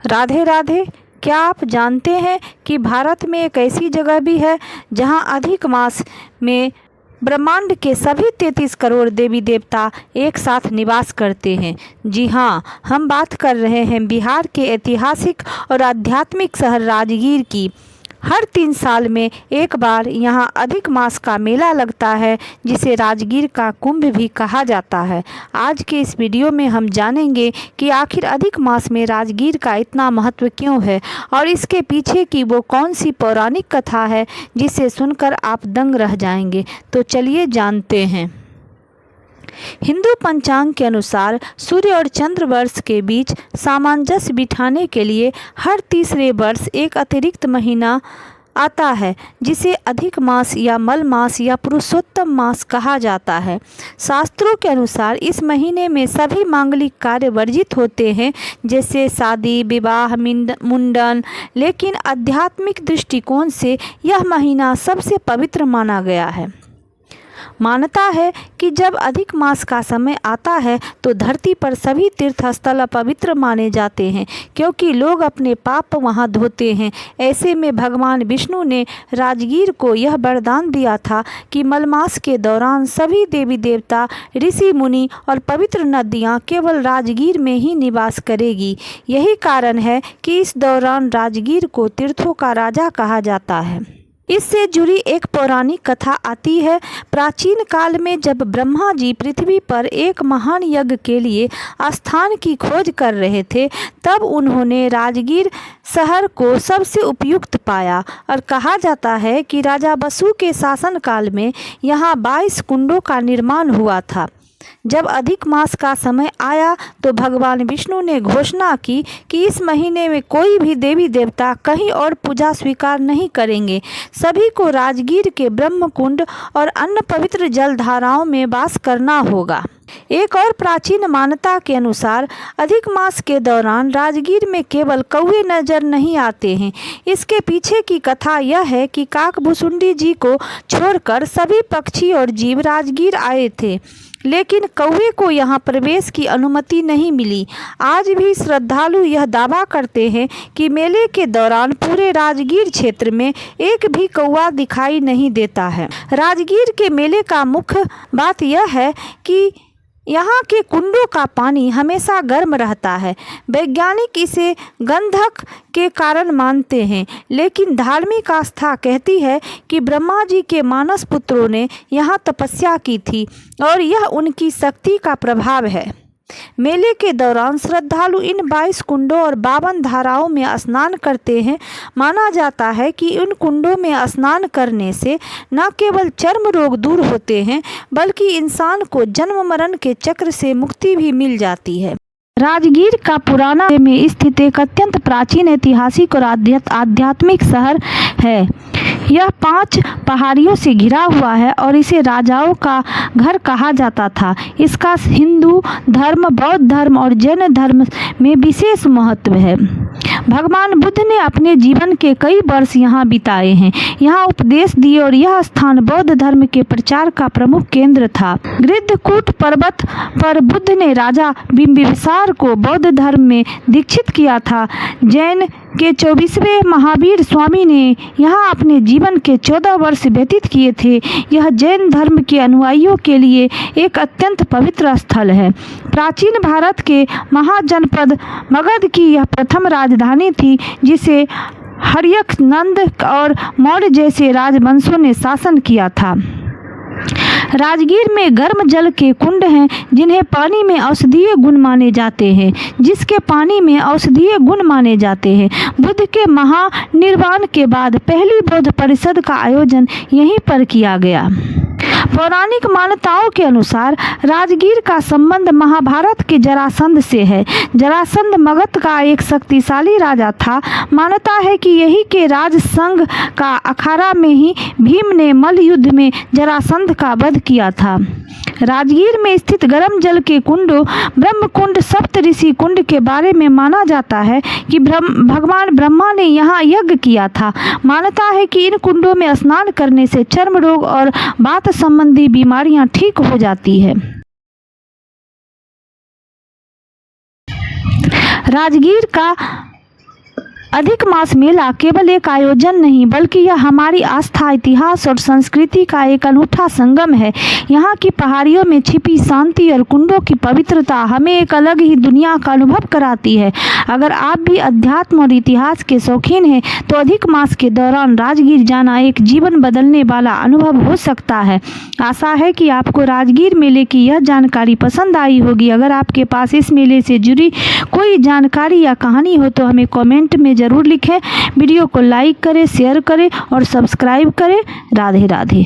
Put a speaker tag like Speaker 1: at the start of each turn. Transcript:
Speaker 1: राधे राधे। क्या आप जानते हैं कि भारत में एक ऐसी जगह भी है जहां अधिक मास में ब्रह्मांड के सभी 33 करोड़ देवी देवता एक साथ निवास करते हैं। जी हाँ, हम बात कर रहे हैं बिहार के ऐतिहासिक और आध्यात्मिक शहर राजगीर की। हर 3 साल में एक बार यहाँ अधिक मास का मेला लगता है, जिसे राजगीर का कुंभ भी कहा जाता है। आज के इस वीडियो में हम जानेंगे कि आखिर अधिक मास में राजगीर का इतना महत्व क्यों है और इसके पीछे की वो कौन सी पौराणिक कथा है जिसे सुनकर आप दंग रह जाएंगे। तो चलिए जानते हैं। हिंदू पंचांग के अनुसार सूर्य और चंद्र वर्ष के बीच सामंजस्य बिठाने के लिए हर तीसरे वर्ष एक अतिरिक्त महीना आता है, जिसे अधिक मास या मल मास या पुरुषोत्तम मास कहा जाता है। शास्त्रों के अनुसार इस महीने में सभी मांगलिक कार्य वर्जित होते हैं, जैसे शादी, विवाह, मुंडन। लेकिन आध्यात्मिक दृष्टिकोण से यह महीना सबसे पवित्र माना गया है। मान्यता है कि जब अधिक मास का समय आता है तो धरती पर सभी तीर्थस्थल पवित्र माने जाते हैं, क्योंकि लोग अपने पाप वहां धोते हैं। ऐसे में भगवान विष्णु ने राजगीर को यह वरदान दिया था कि मलमास के दौरान सभी देवी देवता, ऋषि मुनि और पवित्र नदियां केवल राजगीर में ही निवास करेगी। यही कारण है कि इस दौरान राजगीर को तीर्थों का राजा कहा जाता है। इससे जुड़ी एक पौराणिक कथा आती है। प्राचीन काल में जब ब्रह्मा जी पृथ्वी पर एक महान यज्ञ के लिए स्थान की खोज कर रहे थे, तब उन्होंने राजगीर शहर को सबसे उपयुक्त पाया और कहा जाता है कि राजा बसु के शासनकाल में यहाँ 22 कुंडों का निर्माण हुआ था। जब अधिक मास का समय आया तो भगवान विष्णु ने घोषणा की कि इस महीने में कोई भी देवी देवता कहीं और पूजा स्वीकार नहीं करेंगे। सभी को राजगीर के ब्रह्म कुंड और अन्य पवित्र जलधाराओं में वास करना होगा। एक और प्राचीन मान्यता के अनुसार अधिक मास के दौरान राजगीर में केवल कौवे नजर नहीं आते हैं। इसके पीछे की कथा यह है कि काकभुसुंडी जी को छोड़कर सभी पक्षी और जीव राजगीर आए थे, लेकिन कौवे को यहाँ प्रवेश की अनुमति नहीं मिली। आज भी श्रद्धालु यह दावा करते हैं कि मेले के दौरान पूरे राजगीर क्षेत्र में एक भी कौवा दिखाई नहीं देता है। राजगीर के मेले का मुख्य बात यह है कि यहाँ के कुंडों का पानी हमेशा गर्म रहता है। वैज्ञानिक इसे गंधक के कारण मानते हैं, लेकिन धार्मिक आस्था कहती है कि ब्रह्मा जी के मानस पुत्रों ने यहाँ तपस्या की थी और यह उनकी शक्ति का प्रभाव है। मेले के दौरान श्रद्धालु इन 22 कुंडों और 52 धाराओं में स्नान करते हैं। माना जाता है कि इन कुंडों में स्नान करने से न केवल चर्म रोग दूर होते हैं, बल्कि इंसान को जन्म मरण के चक्र से मुक्ति भी मिल जाती है। राजगीर का पुराना में स्थित एक अत्यंत प्राचीन ऐतिहासिक और आध्यात्मिक शहर है। यह 5 पहाड़ियों से घिरा हुआ है और इसे राजाओं का घर कहा जाता था। इसका हिंदू धर्म, बौद्ध धर्म और जैन धर्म में विशेष महत्व है। भगवान बुद्ध ने अपने जीवन के कई वर्ष यहाँ बिताए हैं, यहाँ उपदेश दिए और यह स्थान बौद्ध धर्म के प्रचार का प्रमुख केंद्र था। गृद्धकूट पर्वत पर बुद्ध ने राजा बिंबिसार को बौद्ध धर्म में दीक्षित किया था। जैन के 24वें महावीर स्वामी ने यहाँ अपने जीवन के 14 वर्ष व्यतीत किए थे। यह जैन धर्म के अनुयायियों के लिए एक अत्यंत पवित्र स्थल है। प्राचीन भारत के महाजनपद मगध की यह प्रथम राजधानी थी, जिसे हर्यक, नंद और मौर्य जैसे राजवंशों ने शासन किया था। राजगीर में गर्म जल के कुंड हैं, जिन्हें पानी में औषधीय गुण माने जाते हैं बुद्ध के महानिर्वाण के बाद पहली बौद्ध परिषद का आयोजन यहीं पर किया गया। पौराणिक मान्यताओं के अनुसार राजगीर का संबंध महाभारत के जरासंध से है। जरासंध मगध का एक शक्तिशाली राजा था। मान्यता है कि यही के राज संघ का अखाड़ा में ही भीम ने मल्ल युद्ध में जरासंध का वध किया था। राजगीर में स्थित गर्म जल के कुंडों ब्रह्मकुंड, सप्त ऋषि कुंड के बारे में माना जाता है कि भगवान ब्रह्मा ने यहाँ यज्ञ किया था। मान्यता है कि इन कुंडों में स्नान करने से चर्म रोग और वात संबंधी बीमारियां ठीक हो जाती है। राजगीर का अधिक मास मेला केवल एक आयोजन नहीं बल्कि यह हमारी आस्था, इतिहास और संस्कृति का एक अनूठा संगम है। यहाँ की पहाड़ियों में छिपी शांति और कुंडों की पवित्रता हमें एक अलग ही दुनिया का अनुभव कराती है। अगर आप भी अध्यात्म और इतिहास के शौकीन हैं तो अधिक मास के दौरान राजगीर जाना एक जीवन बदलने वाला अनुभव हो सकता है। आशा है कि आपको राजगीर मेले की यह जानकारी पसंद आई होगी। अगर आपके पास इस मेले से जुड़ी कोई जानकारी या कहानी हो तो हमें कमेंट में ज़रूर लिखें। वीडियो को लाइक करें, शेयर करें और सब्सक्राइब करें। राधे राधे।